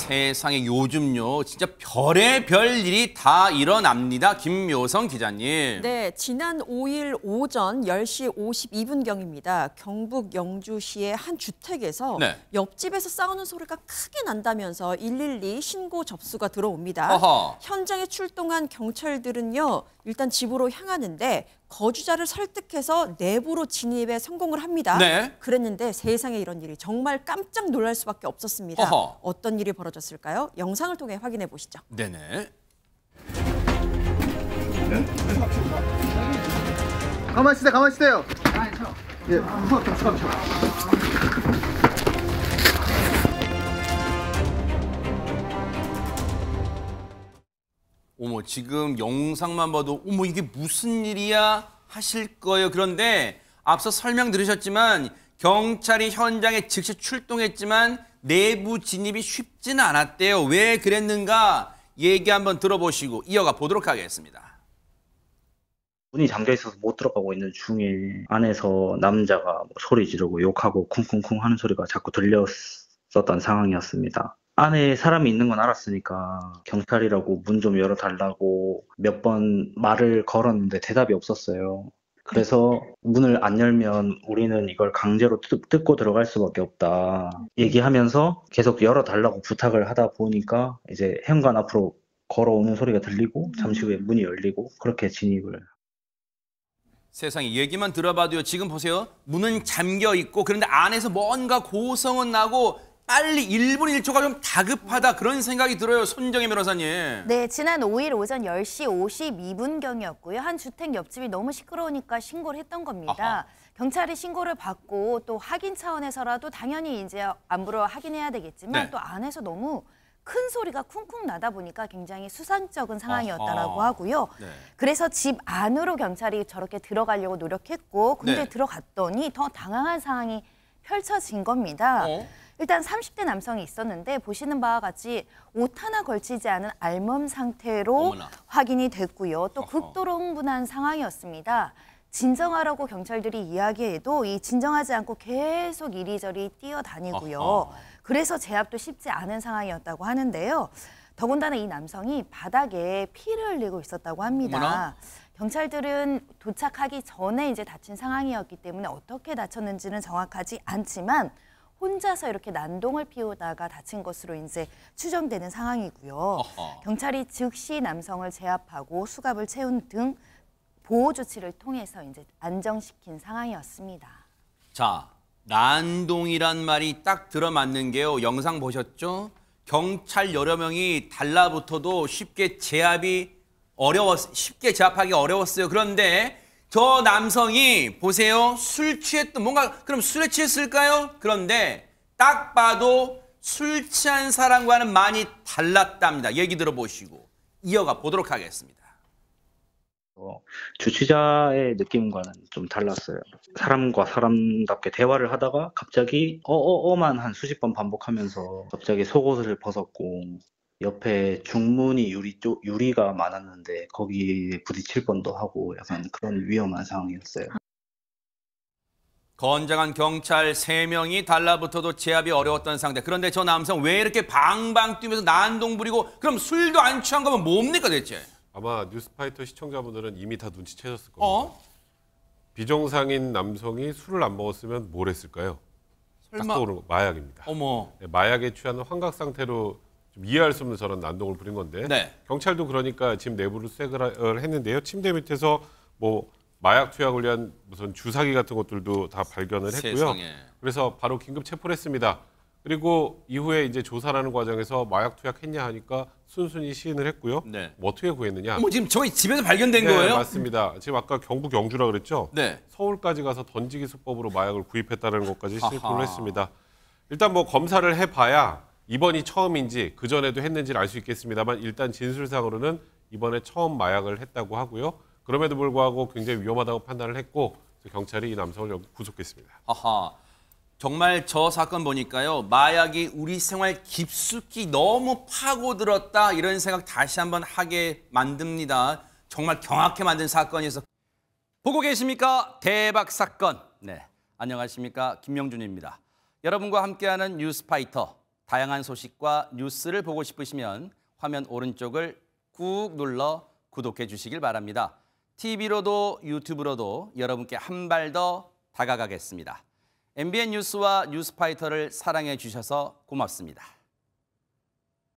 세상에 요즘요 진짜 별의별 일이 다 일어납니다. 김묘성 기자님. 네, 지난 5일 오전 10시 52분경입니다. 경북 영주시의 한 주택에서 옆집에서 싸우는 소리가 크게 난다면서 112 신고 접수가 들어옵니다. 현장에 출동한 경찰들은요, 일단 집으로 향하는데 거주자를 설득해서 내부로 진입에 성공을 합니다. 그랬는데 세상에 이런 일이 정말 깜짝 놀랄 수밖에 없었습니다. 어떤 일이 벌어졌을까요? 영상을 통해 확인해 보시죠. 네네. 가만히 있으세요, 가만히 있으세요. 예. 어머, 지금 영상만 봐도 어머 이게 무슨 일이야 하실 거예요. 그런데 앞서 설명 들으셨지만 경찰이 현장에 즉시 출동했지만 내부 진입이 쉽지는 않았대요. 왜 그랬는가 얘기 한번 들어보시고 이어가 보도록 하겠습니다. 문이 잠겨 있어서 못 들어가고 있는 중에 안에서 남자가 소리 지르고 욕하고 쿵쿵쿵 하는 소리가 자꾸 들렸었던 상황이었습니다. 안에 사람이 있는 건 알았으니까 경찰이라고 문 좀 열어달라고 몇 번 말을 걸었는데 대답이 없었어요. 그래서 문을 안 열면 우리는 이걸 강제로 뜯고 들어갈 수밖에 없다 얘기하면서 계속 열어달라고 부탁을 하다 보니까 이제 현관 앞으로 걸어오는 소리가 들리고 잠시 후에 문이 열리고 그렇게 진입을. 세상에 얘기만 들어봐도요. 지금 보세요. 문은 잠겨 있고 그런데 안에서 뭔가 고성은 나고 빨리 1분 1초가 좀 다급하다 그런 생각이 들어요. 손정혜 변호사님. 네, 지난 5일 오전 10시 52분경이었고요. 한 주택 옆집이 너무 시끄러우니까 신고를 했던 겁니다. 경찰이 신고를 받고 또 확인 차원에서라도 당연히 이제 안부를 확인해야 되겠지만 또 안에서 너무 큰 소리가 쿵쿵 나다 보니까 굉장히 수상쩍은 상황이었다라고 하고요. 그래서 집 안으로 경찰이 저렇게 들어가려고 노력했고 근데 들어갔더니 더 당황한 상황이 펼쳐진 겁니다. 일단 30대 남성이 있었는데 보시는 바와 같이 옷 하나 걸치지 않은 알몸 상태로 확인이 됐고요. 또 극도로 흥분한 상황이었습니다. 진정하라고 경찰들이 이야기해도 이 진정하지 않고 계속 이리저리 뛰어다니고요. 그래서 제압도 쉽지 않은 상황이었다고 하는데요. 더군다나 이 남성이 바닥에 피를 흘리고 있었다고 합니다. 경찰들은 도착하기 전에 이제 다친 상황이었기 때문에 어떻게 다쳤는지는 정확하지 않지만 혼자서 이렇게 난동을 피우다가 다친 것으로 이제 추정되는 상황이고요. 경찰이 즉시 남성을 제압하고 수갑을 채운 등 보호 조치를 통해서 이제 안정시킨 상황이었습니다. 자, 난동이란 말이 딱 들어맞는 게요. 영상 보셨죠? 경찰 여러 명이 달라붙어도 쉽게 제압하기 어려웠어요. 그런데 저 남성이 보세요. 술 취했던 뭔가 그럼 술에 취했을까요? 그런데 딱 봐도 술 취한 사람과는 많이 달랐답니다. 얘기 들어보시고 이어가 보도록 하겠습니다. 주치자의 느낌과는 좀 달랐어요. 사람과 사람답게 대화를 하다가 갑자기 어만 한 수십 번 반복하면서 갑자기 속옷을 벗었고 옆에 중문이 유리가 많았는데 거기에 부딪힐 뻔도 하고 약간 그런 위험한 상황이었어요. 건장한 경찰 3명이 달라붙어도 제압이 어려웠던 상태. 그런데 저 남성 왜 이렇게 방방 뛰면서 난동 부리고 그럼 술도 안 취한 거면 뭡니까 대체? 아마 뉴스파이터 시청자분들은 이미 다 눈치채셨을 겁니다. 비정상인 남성이 술을 안 먹었으면 뭘 했을까요? 설마? 딱 떠오르는 거 마약입니다. 어머. 네, 마약에 취한 환각 상태로 좀 이해할 수 없는 저런 난동을 부린 건데 경찰도 그러니까 집 내부를 수색을 했는데요. 침대 밑에서 뭐 마약 투약을 위한 무슨 주사기 같은 것들도 다 발견을 했고요. 세상에. 그래서 바로 긴급 체포를 했습니다. 그리고 이후에 이제 조사하는 과정에서 마약 투약했냐 하니까 순순히 시인을 했고요. 뭐 어떻게 구했느냐? 뭐 지금 저희 집에서 발견된 거예요? 맞습니다. 지금 아까 경북 영주라 그랬죠? 네. 서울까지 가서 던지기 수법으로 마약을 구입했다는 것까지 실토를 했습니다. 일단 뭐 검사를 해봐야 이번이 처음인지 그전에도 했는지를 알 수 있겠습니다만 일단 진술상으로는 이번에 처음 마약을 했다고 하고요. 그럼에도 불구하고 굉장히 위험하다고 판단을 했고 경찰이 이 남성을 여기 구속했습니다. 정말 저 사건 보니까요. 마약이 우리 생활 깊숙이 너무 파고들었다 이런 생각 다시 한번 하게 만듭니다. 정말 경악해 만든 사건이어서. 보고 계십니까? 대박 사건. 네, 안녕하십니까? 김명준입니다. 여러분과 함께하는 뉴스파이터. 다양한 소식과 뉴스를 보고 싶으시면 화면 오른쪽을 꾹 눌러 구독해 주시길 바랍니다. TV로도 유튜브로도 여러분께 한 발 더 다가가겠습니다. MBN 뉴스와 뉴스파이터를 사랑해 주셔서 고맙습니다.